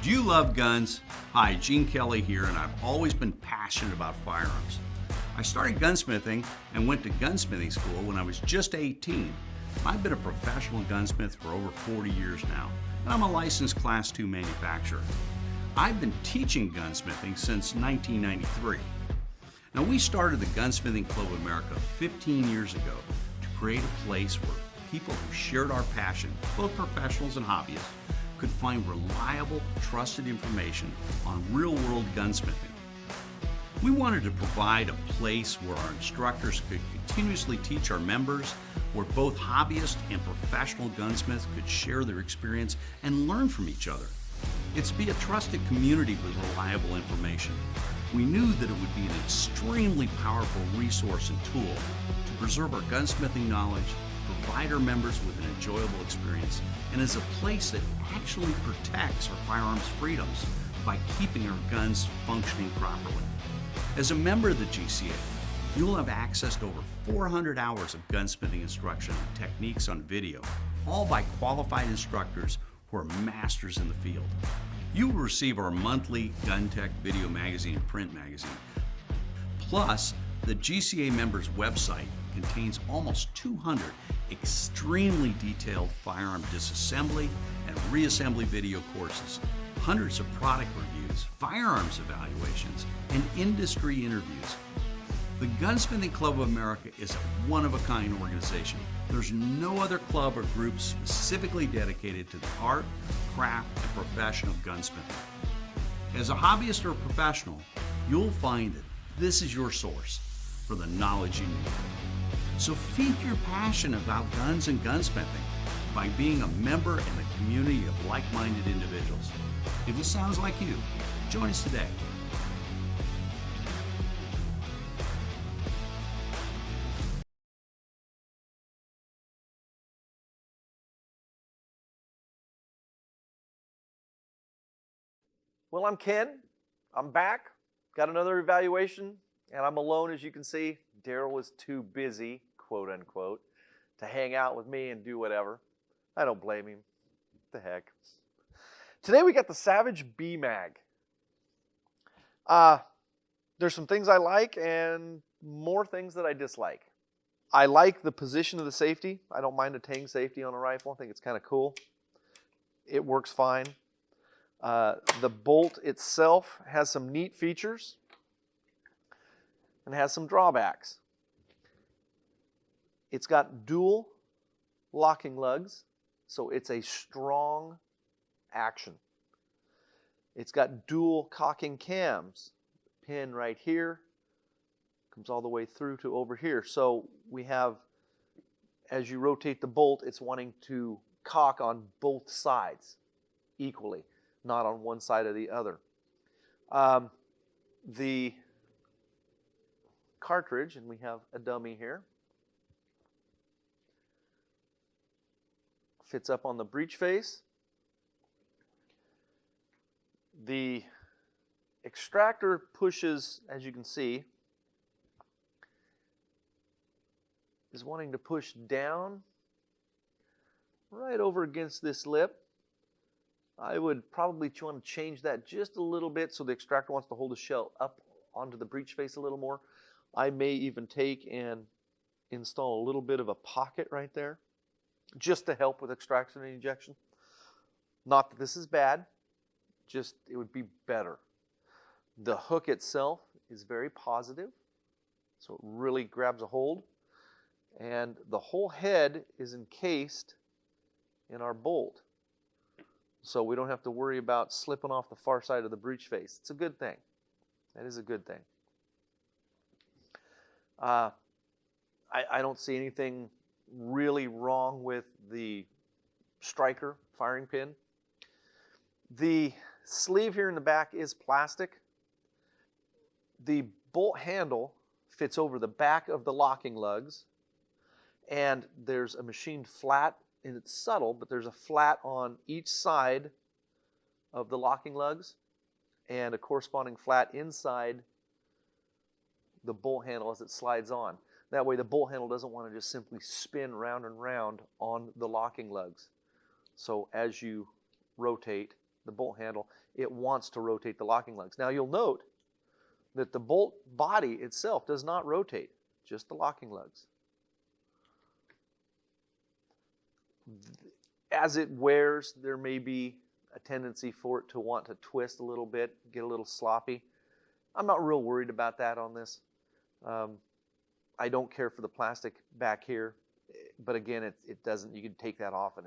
Do you love guns? Hi, Gene Kelly here, and I've always been passionate about firearms. I started gunsmithing and went to gunsmithing school when I was just 18. I've been a professional gunsmith for over 40 years now, and I'm a licensed Class II manufacturer. I've been teaching gunsmithing since 1993. Now, we started the Gunsmithing Club of America 15 years ago to create a place where people who shared our passion, both professionals and hobbyists, could find reliable, trusted information on real-world gunsmithing. We wanted to provide a place where our instructors could continuously teach our members, where both hobbyists and professional gunsmiths could share their experience and learn from each other. It's to be a trusted community with reliable information. We knew that it would be an extremely powerful resource and tool to preserve our gunsmithing knowledge, provide our members with an enjoyable experience, and as a place that actually protects our firearms freedoms by keeping our guns functioning properly. As a member of the GCA, you'll have access to over 400 hours of gunsmithing instruction and techniques on video, all by qualified instructors who are masters in the field. You will receive our monthly Gun Tech video magazine and print magazine. Plus, the GCA members' website contains almost 200 extremely detailed firearm disassembly and reassembly video courses, hundreds of product reviews, firearms evaluations, and industry interviews. The Gunsmithing Club of America is a one-of-a-kind organization. There's no other club or group specifically dedicated to the art, craft, and profession of gunsmithing. As a hobbyist or a professional, you'll find that this is your source for the knowledge you need. So feed your passion about guns and gunsmithing by being a member in a community of like-minded individuals. If this sounds like you, join us today. Well, I'm Ken. I'm back. Got another evaluation, and I'm alone, as you can see. Daryl was too busy, quote unquote, to hang out with me and do whatever. I don't blame him. What the heck. Today we got the Savage B-Mag. There's some things I like and more things that I dislike. I like the position of the safety. I don't mind a tang safety on a rifle. I think it's kind of cool. It works fine. The bolt itself has some neat features and has some drawbacks. It's got dual locking lugs, so it's a strong action. It's got dual cocking cams. Pin right here comes all the way through to over here. So we have, as you rotate the bolt, it's wanting to cock on both sides equally, not on one side or the other. The cartridge, and we have a dummy here, fits up on the breech face. The extractor pushes, as you can see, is wanting to push down right over against this lip. I would probably want to change that just a little bit so the extractor wants to hold the shell up onto the breech face a little more. I may even take and install a little bit of a pocket right there just to help with extraction and ejection. Not that this is bad, just it would be better. The hook itself is very positive, so it really grabs a hold. And the whole head is encased in our bolt, so we don't have to worry about slipping off the far side of the breech face. It's a good thing. That is a good thing. I don't see anything really wrong with the striker firing pin. The sleeve here in the back is plastic. The bolt handle fits over the back of the locking lugs, and there's a machined flat, and it's subtle, but there's a flat on each side of the locking lugs and a corresponding flat inside the bolt handle as it slides on. That way the bolt handle doesn't want to just simply spin round and round on the locking lugs. So as you rotate, the bolt handle, it wants to rotate the locking lugs. Now you'll note that the bolt body itself does not rotate, just the locking lugs. As it wears, there may be a tendency for it to want to twist a little bit, get a little sloppy. I'm not real worried about that on this. I don't care for the plastic back here, but again, it doesn't. You can take that off, and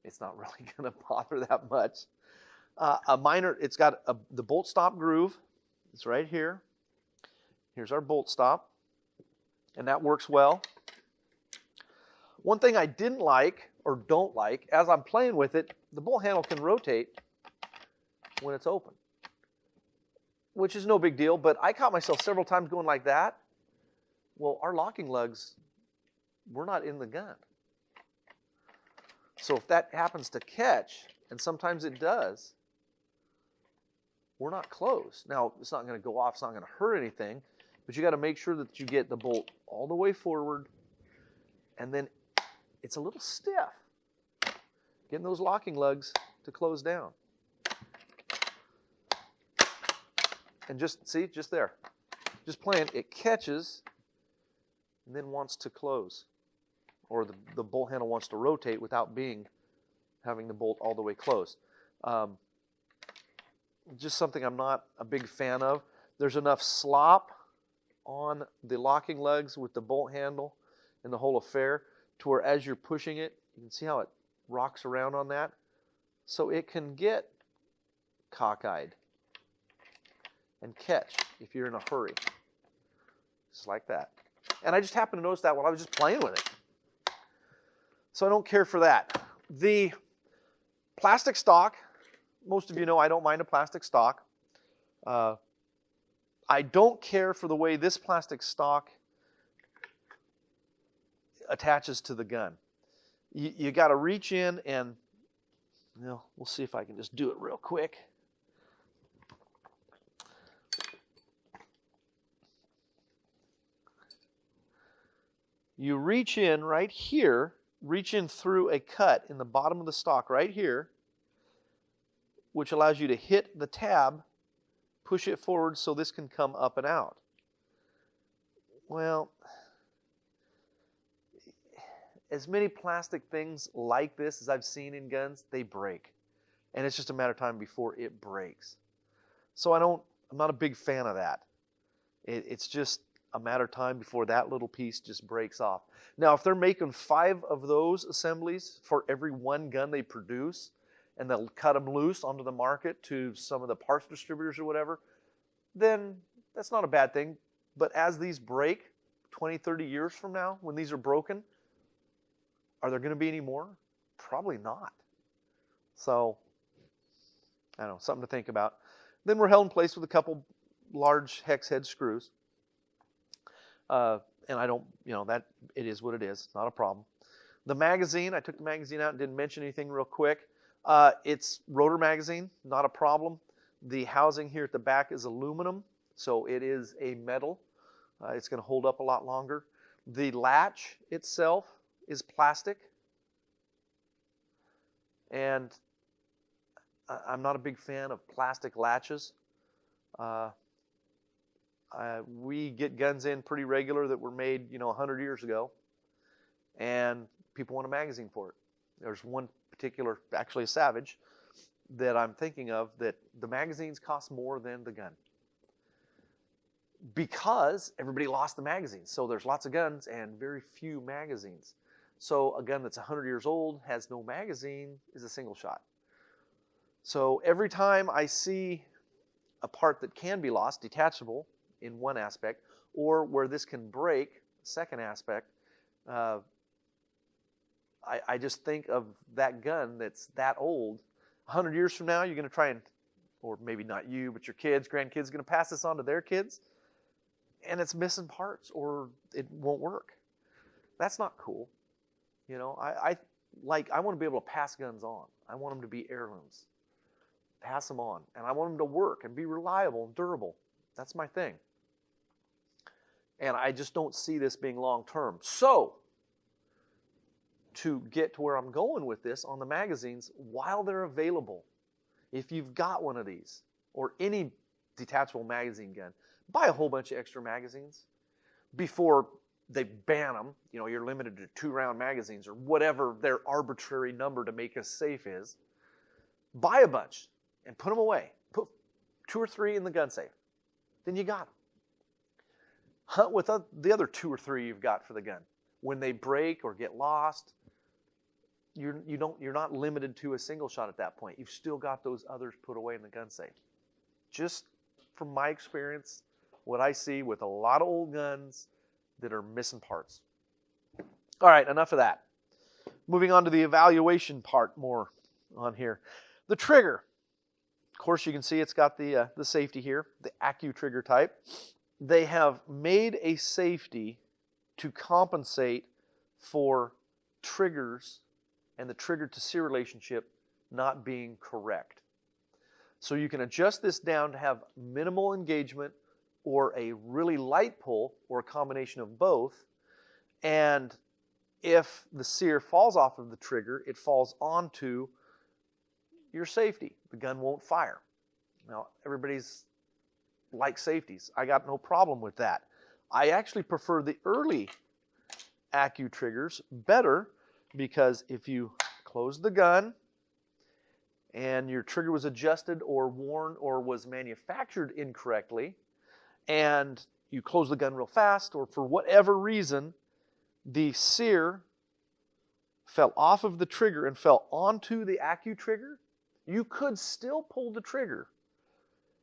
it's not really going to bother that much. It's got the bolt stop groove. It's right here. Here's our bolt stop, and that works well. One thing I didn't like or don't like, as I'm playing with it, the bolt handle can rotate when it's open, which is no big deal, but I caught myself several times going like that. Well, our locking lugs, we're not in the gun. So if that happens to catch, and sometimes it does, we're not closed. Now, it's not going to go off, it's not going to hurt anything, but you got to make sure that you get the bolt all the way forward, and then it's a little stiff. Getting those locking lugs to close down. And just there. Just playing, it catches and then wants to close. Or the bolt handle wants to rotate without having the bolt all the way closed. Just something I'm not a big fan of. There's enough slop on the locking lugs with the bolt handle and the whole affair to where as you're pushing it, you can see how it rocks around on that. So it can get cockeyed and catch if you're in a hurry. Just like that. And I just happened to notice that while I was just playing with it. So I don't care for that. The plastic stock, most of you know I don't mind a plastic stock. I don't care for the way this plastic stock attaches to the gun. You got to reach in and, we'll see if I can just do it real quick. You reach in right here, reach in through a cut in the bottom of the stock right here, which allows you to hit the tab, push it forward so this can come up and out. Well, as many plastic things like this as I've seen in guns, they break. And it's just a matter of time before it breaks. So I'm not a big fan of that. It's just a matter of time before that little piece just breaks off. Now, if they're making 5 of those assemblies for every one gun they produce, and they'll cut them loose onto the market to some of the parts distributors or whatever, then that's not a bad thing. But as these break 20, 30 years from now, when these are broken, are there going to be any more? Probably not. So, I don't know, something to think about. Then we're held in place with a couple large hex head screws. And I don't, that it is what it is. It's not a problem. The magazine, I took the magazine out and didn't mention anything real quick. It's rotor magazine, not a problem. The housing here at the back is aluminum, so it is a metal. It's going to hold up a lot longer. The latch itself is plastic. And I'm not a big fan of plastic latches. We get guns in pretty regular that were made, 100 years ago, and people want a magazine for it. There's one particular, actually a Savage, that I'm thinking of that the magazines cost more than the gun. Because everybody lost the magazines. So there's lots of guns and very few magazines. So a gun that's 100 years old, has no magazine, is a single shot. So every time I see a part that can be lost, detachable in one aspect, or where this can break, second aspect, I just think of that gun that's that old. 100 years from now, you're going to try and, or maybe not you, but your kids, grandkids, are going to pass this on to their kids, and it's missing parts, or it won't work. That's not cool. I want to be able to pass guns on. I want them to be heirlooms. Pass them on. And I want them to work and be reliable and durable. That's my thing. And I just don't see this being long term. So, to get to where I'm going with this on the magazines while they're available. If you've got one of these or any detachable magazine gun, buy a whole bunch of extra magazines before they ban them. You know, you're limited to 2-round magazines or whatever their arbitrary number to make us safe is. Buy a bunch and put them away. Put 2 or 3 in the gun safe. Then you got them. Hunt with the other 2 or 3 you've got for the gun. When they break or get lost, you're not limited to a single shot at that point. You've still got those others put away in the gun safe. Just from my experience, what I see with a lot of old guns that are missing parts. All right, enough of that. Moving on to the evaluation part more on here. The trigger. Of course, you can see it's got the safety here, the Accu trigger type. They have made a safety to compensate for triggers and the trigger to sear relationship not being correct. So you can adjust this down to have minimal engagement or a really light pull or a combination of both. And if the sear falls off of the trigger, it falls onto your safety. The gun won't fire. Now, everybody's like safeties. I got no problem with that. I actually prefer the early Accu triggers better because if you close the gun and your trigger was adjusted or worn or was manufactured incorrectly and you close the gun real fast or for whatever reason the sear fell off of the trigger and fell onto the Accu trigger, you could still pull the trigger.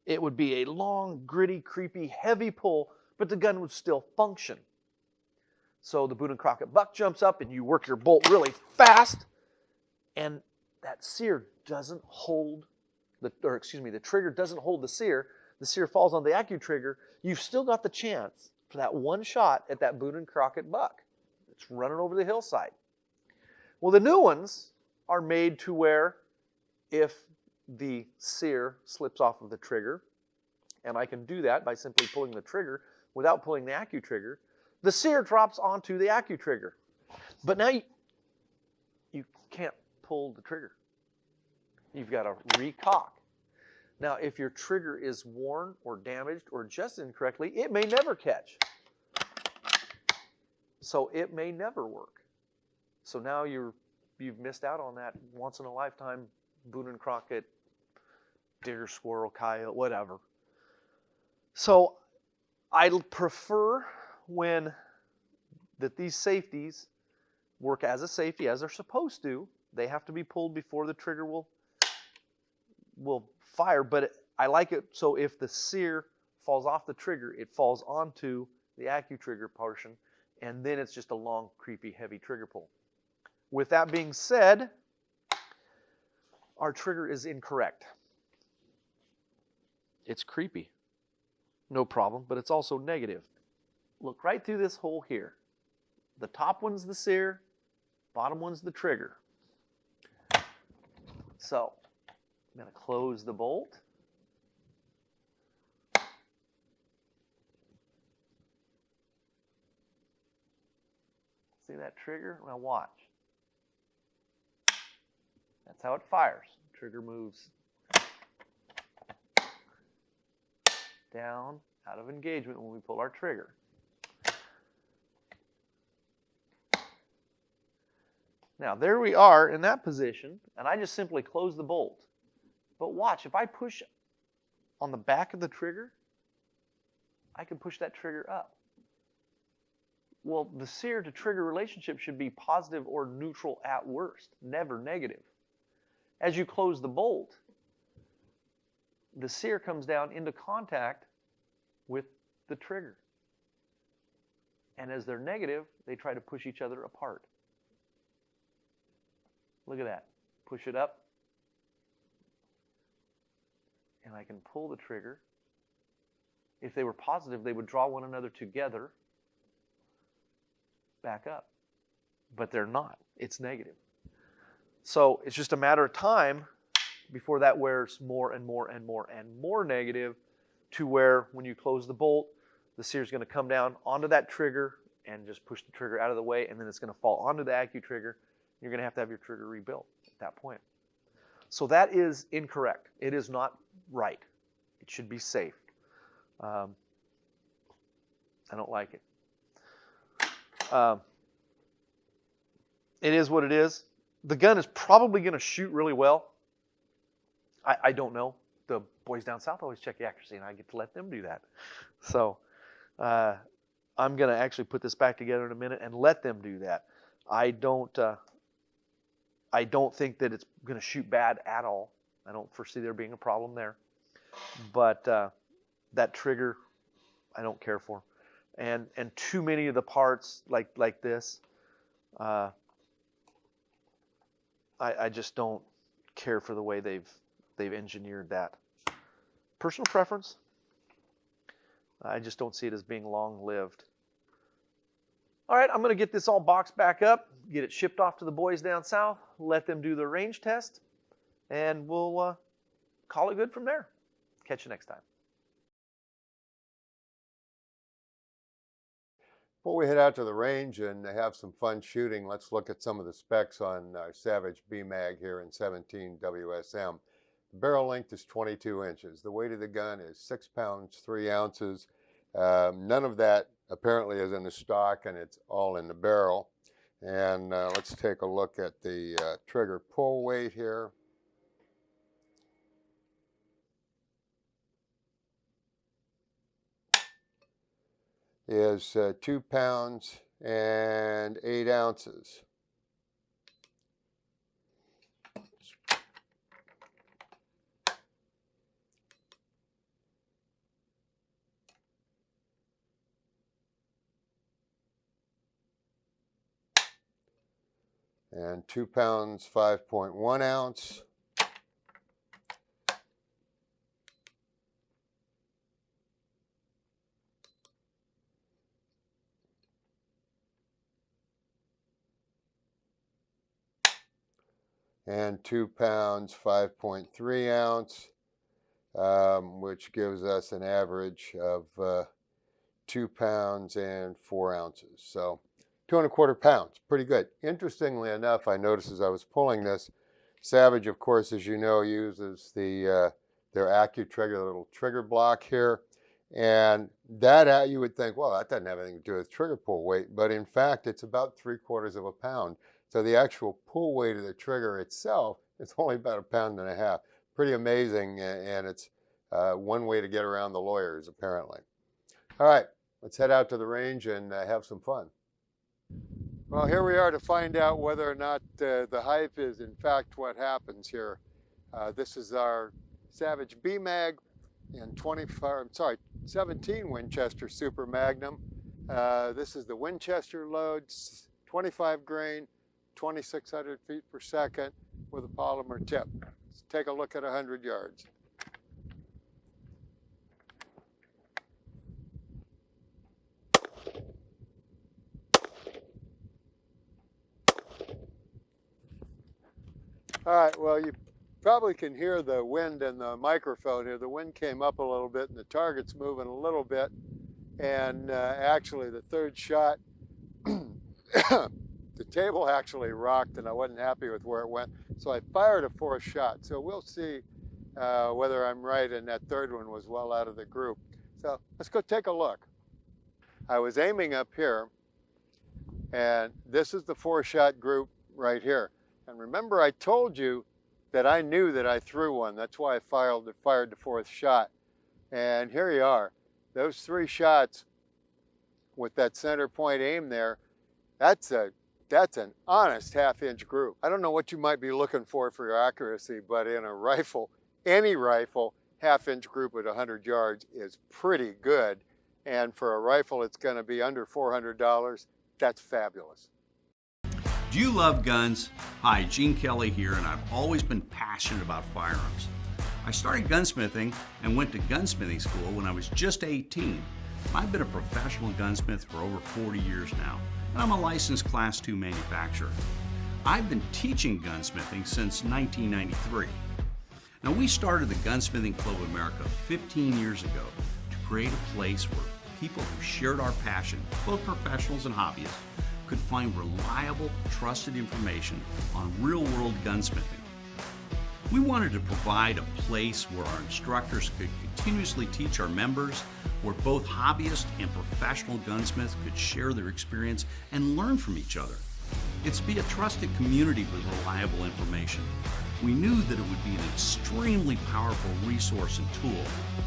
It would be a long, gritty, creepy, heavy pull, but the gun would still function. So the Boone and Crockett buck jumps up and you work your bolt really fast and that sear doesn't hold, the trigger doesn't hold the sear falls on the Accu trigger. You've still got the chance for that one shot at that Boone and Crockett buck. It's running over the hillside. Well, the new ones are made to where if the sear slips off of the trigger, and I can do that by simply pulling the trigger without pulling the Accu trigger, the sear drops onto the Accu trigger. But now you can't pull the trigger. You've got to recock. Now, if your trigger is worn or damaged or adjusted incorrectly, it may never catch. So it may never work. So now you've missed out on that once-in-a-lifetime Boone and Crockett, deer, squirrel, coyote, whatever. So I prefer that these safeties work as a safety, as they're supposed to. They have to be pulled before the trigger will fire, but I like it so if the sear falls off the trigger, it falls onto the Accu trigger portion, and then it's just a long, creepy, heavy trigger pull. With that being said, our trigger is incorrect. It's creepy. No problem, but it's also negative. Look right through this hole here. The top one's the sear, bottom one's the trigger. So, I'm going to close the bolt. See that trigger? Now watch. That's how it fires. Trigger moves down, out of engagement when we pull our trigger. Now there we are in that position, and I just simply close the bolt. But watch, if I push on the back of the trigger, I can push that trigger up. Well, the sear to trigger relationship should be positive or neutral at worst, never negative. As you close the bolt, the sear comes down into contact with the trigger. And as they're negative, they try to push each other apart. Look at that. Push it up. And I can pull the trigger. If they were positive, they would draw one another together back up. But they're not. It's negative. So it's just a matter of time before that wears more and more and more and more negative to where when you close the bolt, the sear is going to come down onto that trigger and just push the trigger out of the way, and then it's going to fall onto the Accu trigger, you're going to have your trigger rebuilt at that point. So that is incorrect. It is not right. It should be safe. I don't like it. It is what it is. The gun is probably going to shoot really well. I don't know. The boys down south always check the accuracy, and I get to let them do that. So I'm going to actually put this back together in a minute and let them do that. I don't think that it's going to shoot bad at all. I don't foresee there being a problem there. But that trigger, I don't care for. And too many of the parts like this, I just don't care for the way they've engineered that. Personal preference. I just don't see it as being long-lived. All right, I'm going to get this all boxed back up, get it shipped off to the boys down south, let them do the range test, and we'll call it good from there. Catch you next time. Before we head out to the range and have some fun shooting, let's look at some of the specs on our Savage B-Mag here in 17 WSM. The barrel length is 22 inches. The weight of the gun is 6 pounds, 3 ounces. None of that apparently is in the stock, and it's all in the barrel. And let's take a look at the trigger pull weight here. Is 2 pounds and 8 ounces. And 2 pounds, 5.1 ounce. And 2 pounds, 5.3 ounce, which gives us an average of 2 pounds and 4 ounces. So 2¼ pounds, pretty good. Interestingly enough, I noticed as I was pulling this, Savage, of course, as you know, uses their AccuTrigger, the little trigger block here. And that, you would think, well, that doesn't have anything to do with trigger pull weight. But in fact, it's about 3/4 pounds. So the actual pull weight of the trigger itself is only about 1.5 pounds. Pretty amazing, and it's one way to get around the lawyers, apparently. All right, let's head out to the range and have some fun. Well, here we are to find out whether or not the hype is in fact what happens here. This is our Savage B-Mag in 17 Winchester Super Magnum. This is the Winchester load, 25 grain, 2,600 feet per second with a polymer tip. Let's take a look at 100 yards. All right, well, you probably can hear the wind in the microphone here. The wind came up a little bit and the target's moving a little bit. And actually the third shot, the table actually rocked and I wasn't happy with where it went. So I fired a 4th shot. So we'll see whether I'm right and that third one was well out of the group. So let's go take a look. I was aiming up here and this is the 4-shot group right here. And remember I told you that I knew that I threw one. That's why I fired the 4th shot. And here you are. Those 3 shots with that center point aim there, that's an honest 1/2-inch group. I don't know what you might be looking for your accuracy, but in a rifle, any rifle, 1/2-inch group at 100 yards is pretty good. And for a rifle, it's going to be under $400. That's fabulous. Do you love guns? Hi, Gene Kelly here, and I've always been passionate about firearms. I started gunsmithing and went to gunsmithing school when I was just 18. I've been a professional gunsmith for over 40 years now, and I'm a licensed Class II manufacturer. I've been teaching gunsmithing since 1993. Now, we started the Gunsmithing Club of America 15 years ago to create a place where people who shared our passion, both professionals and hobbyists, could find reliable, trusted information on real-world gunsmithing. We wanted to provide a place where our instructors could continuously teach our members, where both hobbyists and professional gunsmiths could share their experience and learn from each other. It's to be a trusted community with reliable information. We knew that it would be an extremely powerful resource and tool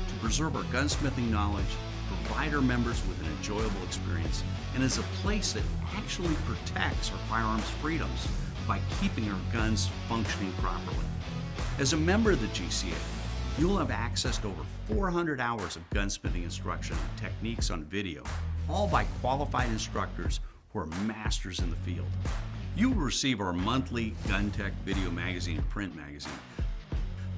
to preserve our gunsmithing knowledge, provide our members with an enjoyable experience, and as a place that actually protects our firearms freedoms by keeping our guns functioning properly. As a member of the GCA, you'll have access to over 400 hours of gunsmithing instruction and techniques on video, all by qualified instructors who are masters in the field. You will receive our monthly Gun Tech video magazine and print magazine.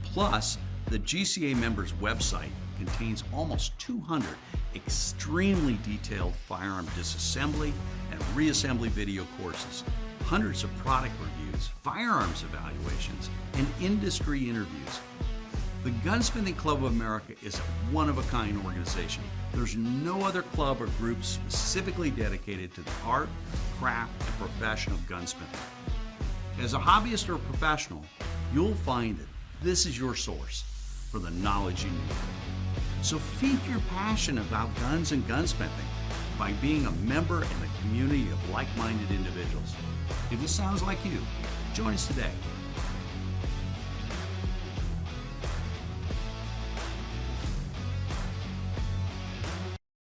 Plus, the GCA members' website contains almost 200 extremely detailed firearm disassembly and reassembly video courses, hundreds of product reviews, firearms evaluations, and industry interviews. The Gunsmithing Club of America is a one-of-a-kind organization. There's no other club or group specifically dedicated to the art, craft, and profession of gunsmithing. As a hobbyist or professional, you'll find that this is your source for the knowledge you need. So feed your passion about guns and gunsmithing by being a member in a community of like-minded individuals. If this sounds like you, join us today.